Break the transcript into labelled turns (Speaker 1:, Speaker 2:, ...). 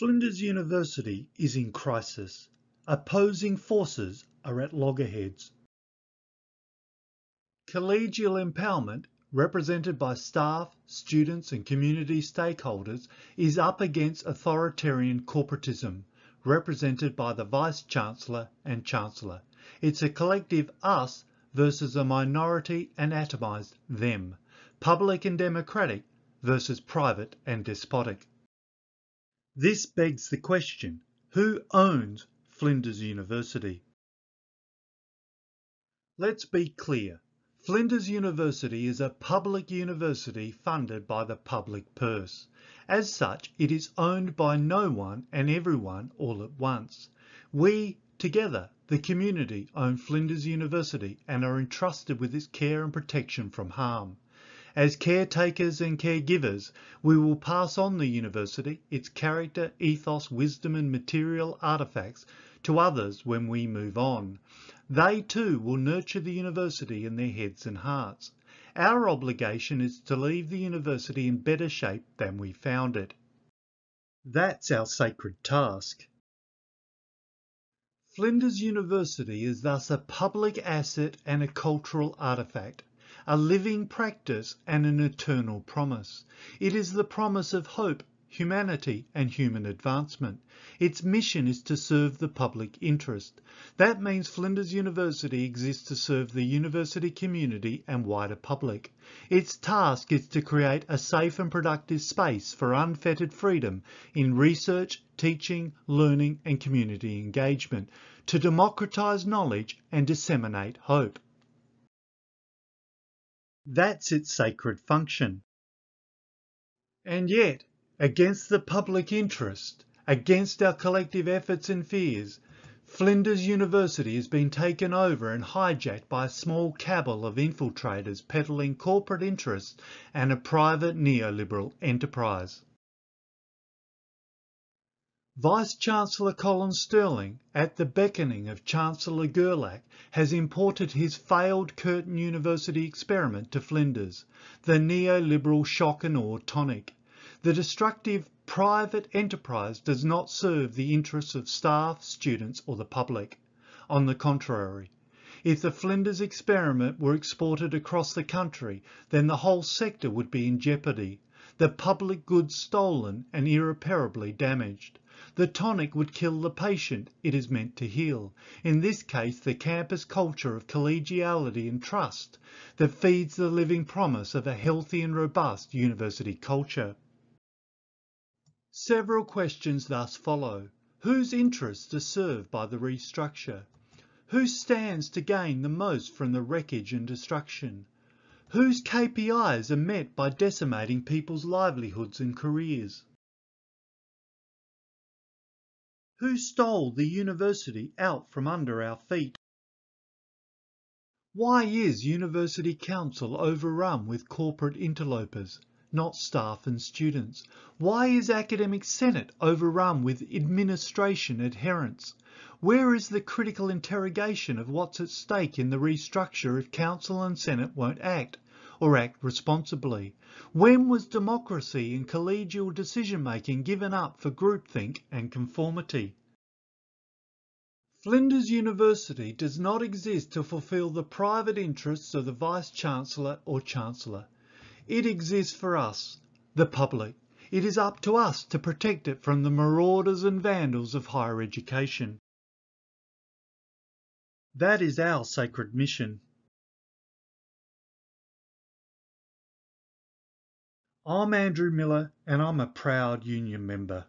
Speaker 1: Flinders University is in crisis. Opposing forces are at loggerheads. Collegial empowerment, represented by staff, students and community stakeholders, is up against authoritarian corporatism, represented by the Vice-Chancellor and Chancellor. It's a collective us versus a minority and atomised them. Public and democratic versus private and despotic. This begs the question, who owns Flinders University? Let's be clear. Flinders University is a public university funded by the public purse. As such, it is owned by no one and everyone all at once. We, together, the community, own Flinders University and are entrusted with its care and protection from harm. As caretakers and caregivers, we will pass on the university, its character, ethos, wisdom and material artefacts to others when we move on. They too will nurture the university in their heads and hearts. Our obligation is to leave the university in better shape than we found it. That's our sacred task. Flinders University is thus a public asset and a cultural artefact, a living practice and an eternal promise. It is the promise of hope, humanity and human advancement. Its mission is to serve the public interest. That means Flinders University exists to serve the university community and wider public. Its task is to create a safe and productive space for unfettered freedom in research, teaching, learning and community engagement, to democratise knowledge and disseminate hope. That's its sacred function. And yet, against the public interest, against our collective efforts and fears, Flinders University has been taken over and hijacked by a small cabal of infiltrators peddling corporate interests and a private neoliberal enterprise. Vice-Chancellor Colin Sterling, at the beckoning of Chancellor Gerlach, has imported his failed Curtin University experiment to Flinders, the neoliberal shock and awe tonic. The destructive private enterprise does not serve the interests of staff, students or the public. On the contrary, if the Flinders experiment were exported across the country, then the whole sector would be in jeopardy, the public goods stolen and irreparably damaged. The tonic would kill the patient it is meant to heal, in this case the campus culture of collegiality and trust that feeds the living promise of a healthy and robust university culture. Several questions thus follow. Whose interests are served by the restructure? Who stands to gain the most from the wreckage and destruction? Whose KPIs are met by decimating people's livelihoods and careers? Who stole the university out from under our feet? Why is University Council overrun with corporate interlopers, not staff and students? Why is Academic Senate overrun with administration adherents? Where is the critical interrogation of what's at stake in the restructure if Council and Senate won't act, or act responsibly? When was democracy and collegial decision-making given up for groupthink and conformity? Flinders University does not exist to fulfil the private interests of the Vice-Chancellor or Chancellor. It exists for us, the public. It is up to us to protect it from the marauders and vandals of higher education. That is our sacred mission. I'm Andrew Miller and I'm a proud union member.